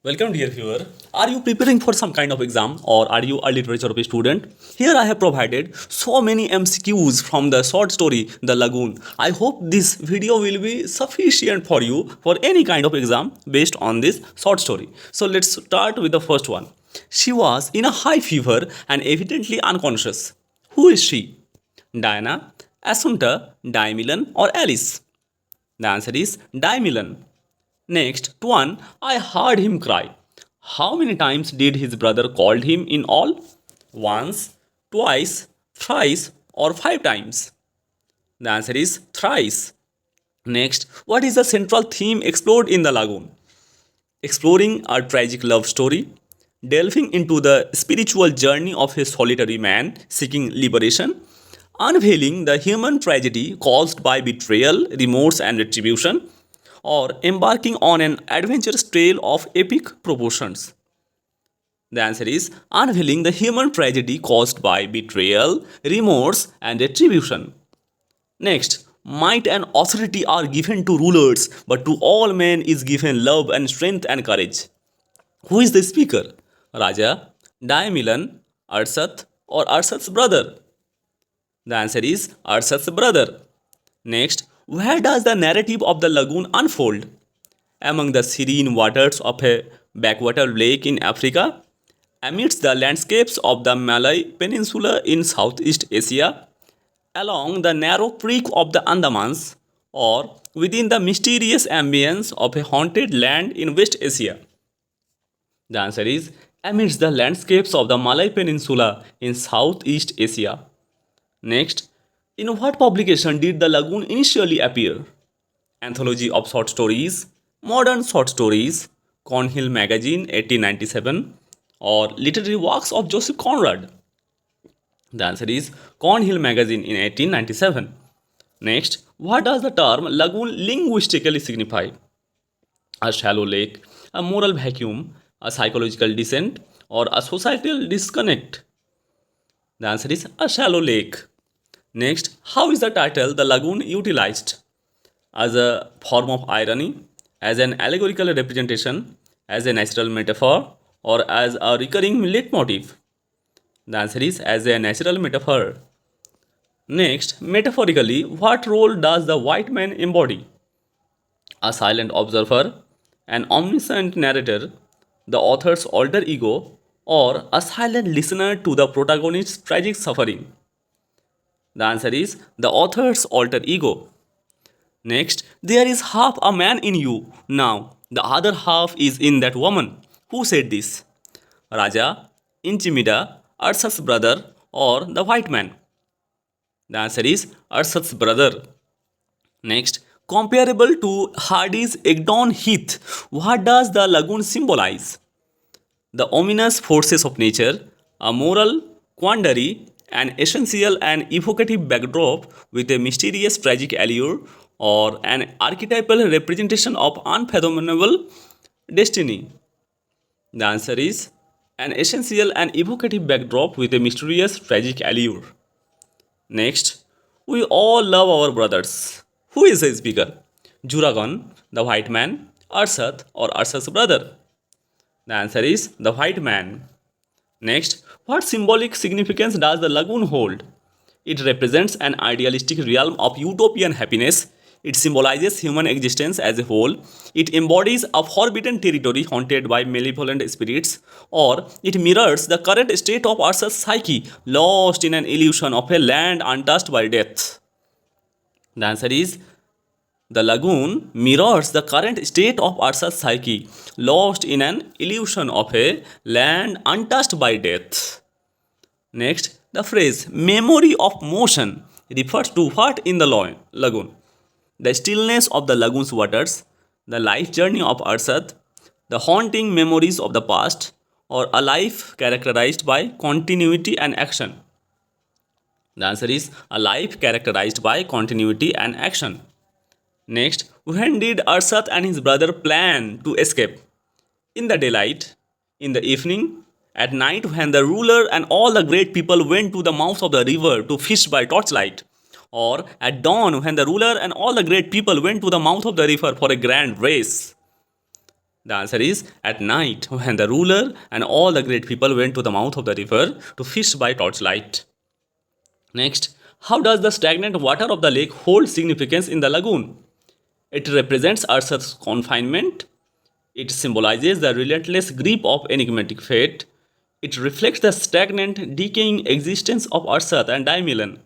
Welcome, dear viewer. Are you preparing for some kind of exam or are you a literature of a student? Here I have provided so many MCQs from the short story The Lagoon. I hope this video will be sufficient for you for any kind of exam based on this short story. So let's start with the first one. She was in a high fever and evidently unconscious. Who is she? Diana, Assunta, Dimilan or Alice? The answer is Dimilan. Next one, I heard him cry. How many times did his brother called him in all? Once, twice, thrice, or 5 times? The answer is thrice. Next, what is the central theme explored in the lagoon? Exploring a tragic love story, delving into the spiritual journey of a solitary man seeking liberation, unveiling the human tragedy caused by betrayal, remorse, and retribution, or embarking on an adventurous trail of epic proportions? The answer is unveiling the human tragedy caused by betrayal, remorse, and retribution. Next, might and authority are given to rulers, but to all men is given love and strength and courage. Who is the speaker? Raja, Dimilan, Arsat, or Arsat's brother? The answer is Arsat's brother. Next, where does the narrative of the lagoon unfold? Among the serene waters of a backwater lake in Africa, amidst the landscapes of the Malay Peninsula in Southeast Asia, along the narrow creek of the Andamans, or within the mysterious ambience of a haunted land in West Asia? The answer is amidst the landscapes of the Malay Peninsula in Southeast Asia. Next, in what publication did the lagoon initially appear? Anthology of Short Stories, Modern Short Stories, Cornhill Magazine 1897, or Literary Works of Joseph Conrad? The answer is Cornhill Magazine in 1897. Next, what does the term lagoon linguistically signify? A shallow lake, a moral vacuum, a psychological descent, or a societal disconnect? The answer is a shallow lake. Next, how is the title The Lagoon utilized? As a form of irony, as an allegorical representation, as a natural metaphor, or as a recurring leitmotif? The answer is as a natural metaphor. Next, metaphorically, what role does the white man embody? A silent observer, an omniscient narrator, the author's alter ego, or a silent listener to the protagonist's tragic suffering? The answer is the author's alter ego. Next, there is half a man in you. Now, the other half is in that woman. Who said this? Raja, Inchimida, Ursat's brother, or the white man? The answer is Ursat's brother. Next, comparable to Hardy's Egdon Heath, what does the lagoon symbolize? The ominous forces of nature, a moral quandary, an essential and evocative backdrop with a mysterious tragic allure, or an archetypal representation of unfathomable destiny? The answer is an essential and evocative backdrop with a mysterious tragic allure. Next, we all love our brothers. Who is the speaker? Juragon, the white man, Arsat, or Arsat's brother? The answer is the white man. Next, what symbolic significance does the lagoon hold? It represents an idealistic realm of utopian happiness. It symbolizes human existence as a whole. It embodies a forbidden territory haunted by malevolent spirits, or it mirrors the current state of Earth's psyche, lost in an illusion of a land untouched by death. The answer is the lagoon mirrors the current state of Earth's psyche, lost in an illusion of a land untouched by death. Next, the phrase memory of motion refers to what in the lagoon? The stillness of the lagoon's waters, the life journey of Arsat, the haunting memories of the past, or a life characterized by continuity and action? The answer is a life characterized by continuity and action. Next, when did Arsat and his brother plan to escape? In the daylight, in the evening, at night when the ruler and all the great people went to the mouth of the river to fish by torchlight, or at dawn when the ruler and all the great people went to the mouth of the river for a grand race? The answer is at night when the ruler and all the great people went to the mouth of the river to fish by torchlight. Next, how does the stagnant water of the lake hold significance in the lagoon? It represents Earth's confinement. It symbolizes the relentless grip of enigmatic fate. It reflects the stagnant, decaying existence of Earth and Daimilon.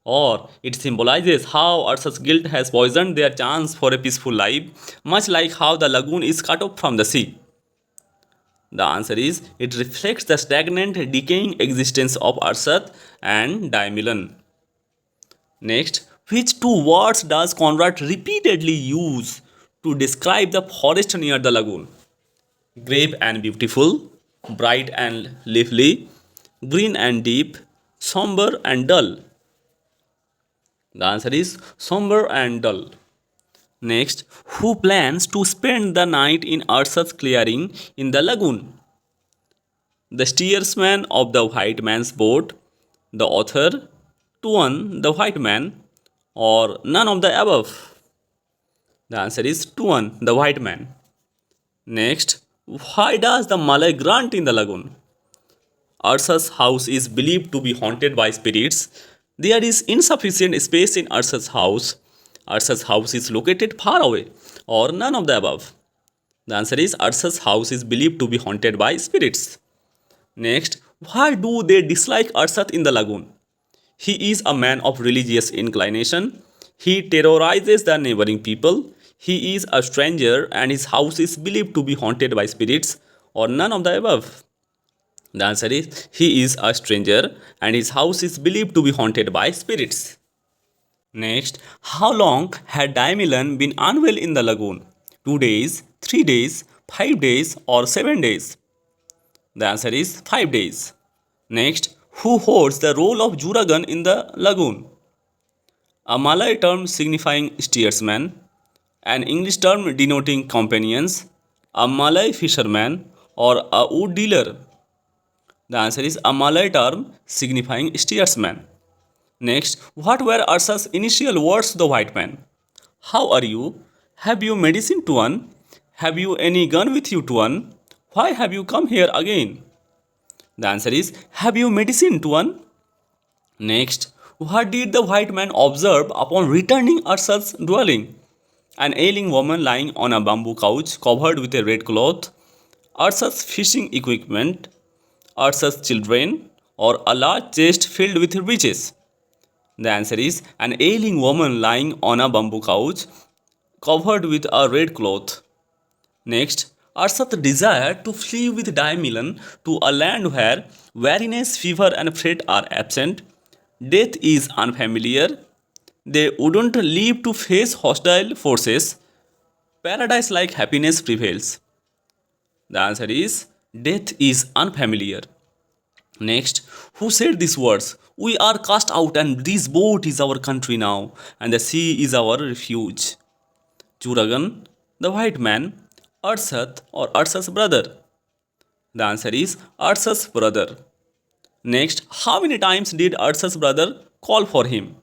Or it symbolizes how Earth's guilt has poisoned their chance for a peaceful life, much like how the lagoon is cut off from the sea. The answer is it reflects the stagnant, decaying existence of Earth and Daimilon. Next, which two words does Conrad repeatedly use to describe the forest near the lagoon? Grave and beautiful, bright and lively, green and deep, somber and dull. The answer is somber and dull. Next, who plans to spend the night in Ursa's clearing in the lagoon? The steersman of the white man's boat, the author, Tuan the white man, or none of the above? The answer is Tuan the white man. Next, why does the Malay grunt in the lagoon? Ursa's house is believed to be haunted by spirits. There is insufficient space in Ursa's house. Ursa's house is located far away, or none of the above. The answer is Ursa's house is believed to be haunted by spirits. Next, why do they dislike Ursa in the lagoon? He is a man of religious inclination. He terrorizes the neighboring people. He is a stranger and his house is believed to be haunted by spirits, or none of the above. The answer is he is a stranger and his house is believed to be haunted by spirits. Next, how long had Daimilon been unwell in the lagoon? 2 days, 3 days, 5 days, or 7 days? The answer is 5 days. Next, who holds the role of Juragan in the lagoon? A Malay term signifying steersman, an English term denoting companions, a Malay fisherman, or a wood dealer? The answer is a Malay term signifying steersman. Next, what were Ursa's initial words to the white man? How are you? Have you medicine, Tuan? Have you any gun with you, Tuan? Why have you come here again? The answer is have you medicine, Tuan? Next, what did the white man observe upon returning Ursa's dwelling? An ailing woman lying on a bamboo couch covered with a red cloth, Ursa's fishing equipment, Ursa's children, or a large chest filled with riches? The answer is an ailing woman lying on a bamboo couch covered with a red cloth. Next, Ursa's desire to flee with Daimilon to a land where weariness, fever, and fret are absent. Death is unfamiliar. They wouldn't live to face hostile forces. Paradise like happiness prevails. The answer is death is unfamiliar. Next, who said these words? We are cast out, and this boat is our country now, and the sea is our refuge. Juragan, the white man, Ursat, or Ursa's brother? The answer is Ursa's brother. Next, how many times did Ursa's brother call for him?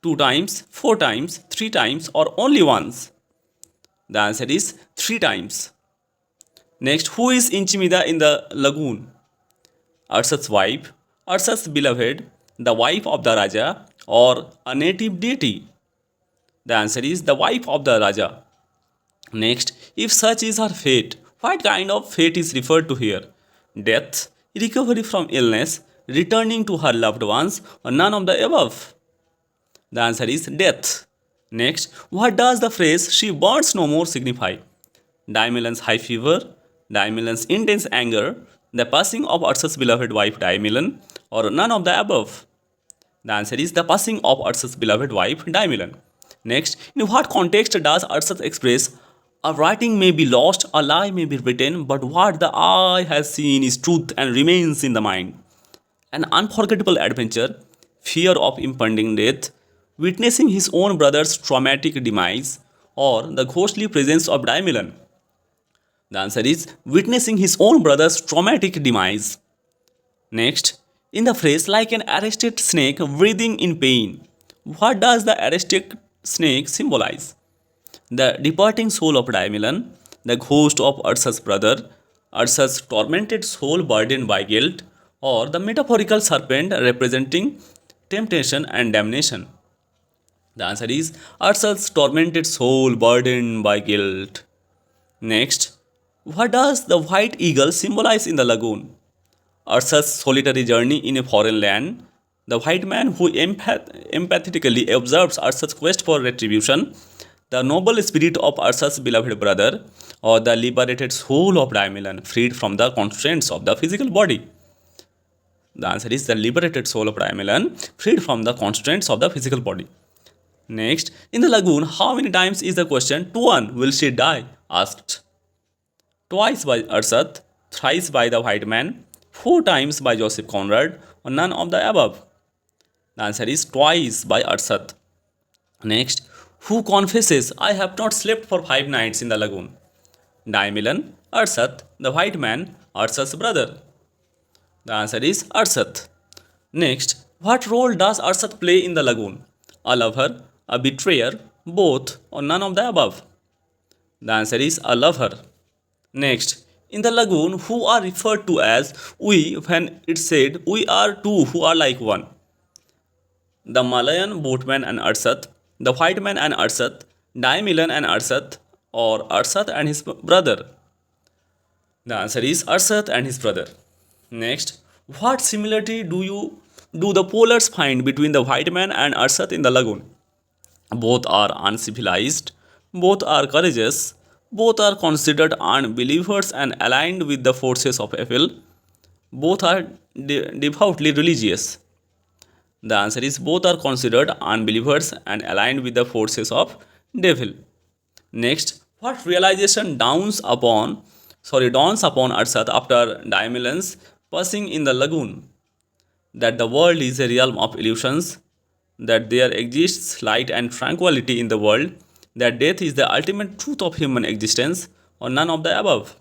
2 times, 4 times, 3 times, or only once? The answer is 3 times. Next, who is Inchimida in the lagoon? Ursa's wife, Ursa's beloved, the wife of the Raja, or a native deity? The answer is the wife of the Raja. Next, if such is her fate, what kind of fate is referred to here? Death, recovery from illness, returning to her loved ones, or none of the above? The answer is death. Next, what does the phrase she burns no more signify? Daimilon's high fever, Daimilon's intense anger, the passing of Ursa's beloved wife Daimilon, or none of the above? The answer is the passing of Ursa's beloved wife Daimilon. Next, in what context does Ursa express a writing may be lost, a lie may be written, but what the eye has seen is truth and remains in the mind? An unforgettable adventure, fear of impending death, witnessing his own brother's traumatic demise, or the ghostly presence of Daimilon? The answer is witnessing his own brother's traumatic demise. Next, in the phrase like an arrested snake breathing in pain, what does the arrested snake symbolize? The departing soul of Daimilon, the ghost of Ursa's brother, Ursa's tormented soul burdened by guilt, or the metaphorical serpent representing temptation and damnation? The answer is Ursa's tormented soul burdened by guilt. Next, what does the white eagle symbolize in the lagoon? Ursa's solitary journey in a foreign land, the white man who empathetically observes Ursa's quest for retribution, the noble spirit of Ursa's beloved brother, or the liberated soul of Daimilon freed from the constraints of the physical body? The answer is the liberated soul of Daimilon freed from the constraints of the physical body. Next, in the lagoon, how many times is the question to one will she die asked? Twice by Ursa, thrice by the white man, four times by Joseph Conrad, or none of the above? The answer is twice by Ursa. Next, who confesses, I have not slept for 5 nights in the lagoon? Daimilon, Ursa, the white man, Ursa's brother. The answer is Ursa. Next, what role does Ursa play in the lagoon? A lover, a betrayer, both, or none of the above? The answer is a lover. Next, in the lagoon, who are referred to as we when it said we are two who are like one? The Malayan boatman and Ursa, the white man and Ursa, Daimilon and Ursa, or Ursa and his brother? The answer is Ursa and his brother. Next, what similarity do the polars find between the white man and Ursa in the lagoon? Both are uncivilized, both are courageous, both are considered unbelievers and aligned with the forces of evil, both are devoutly religious. The answer is both are considered unbelievers and aligned with the forces of devil. Next, what realization dawns upon Ursa after Daimilon's passing in the lagoon? That the world is a realm of illusions, that there exists light and tranquility in the world, that death is the ultimate truth of human existence, or none of the above?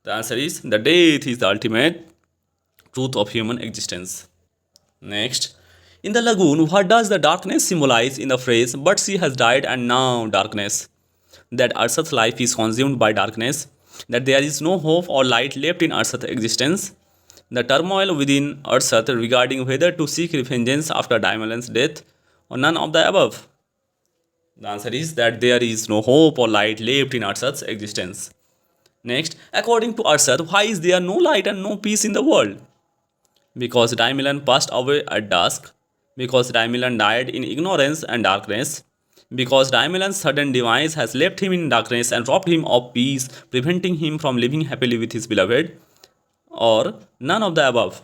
The answer is that death is the ultimate truth of human existence. Next, in the lagoon, what does the darkness symbolize in the phrase, but she has died and now darkness? That Ursa's life is consumed by darkness, that there is no hope or light left in Ursa's existence, the turmoil within Ursa regarding whether to seek vengeance after Daimilon's death, or none of the above? The answer is that there is no hope or light left in Ursa's existence. Next, according to Ursa, why is there no light and no peace in the world? Because Daimilon passed away at dusk, because Daimilon died in ignorance and darkness, because Daimilon's sudden demise has left him in darkness and robbed him of peace, preventing him from living happily with his beloved, or none of the above?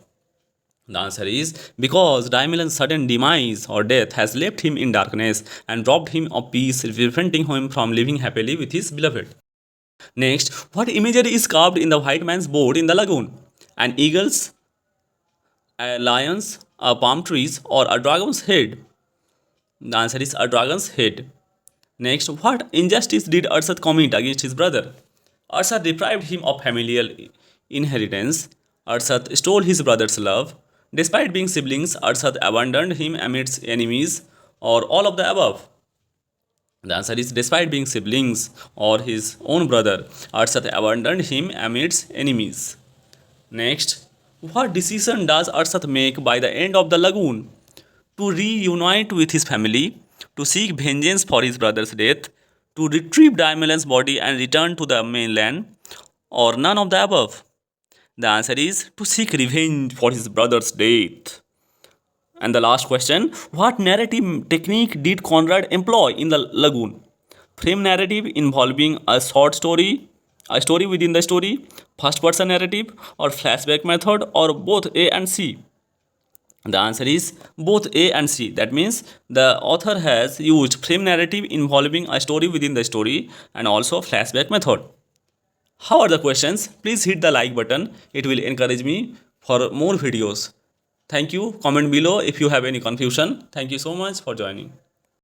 The answer is because Daimilon's sudden demise or death has left him in darkness and robbed him of peace, preventing him from living happily with his beloved. Next, what imagery is carved in the white man's boat in the lagoon? An eagle's, a lion's, a palm trees, or a dragon's head? The answer is a dragon's head. Next, what injustice did Ursa commit against his brother? Ursa deprived him of familial inheritance. Ursa stole his brother's love. Despite being siblings, Ursa abandoned him amidst enemies, or all of the above? The answer is despite being siblings or his own brother, Ursa abandoned him amidst enemies. Next, what decision does Ursa make by the end of the lagoon? To reunite with his family, to seek vengeance for his brother's death, to retrieve Daimilon's body and return to the mainland, or none of the above? The answer is to seek revenge for his brother's death. And the last question, what narrative technique did Conrad employ in the lagoon? Frame narrative involving a short story, a story within the story, first person narrative, or flashback method, or both A and C? The answer is both A and C. That means the author has used frame narrative involving a story within the story and also flashback method. How are the questions? Please hit the like button. It will encourage me for more videos. Thank you. Comment below if you have any confusion. Thank you so much for joining.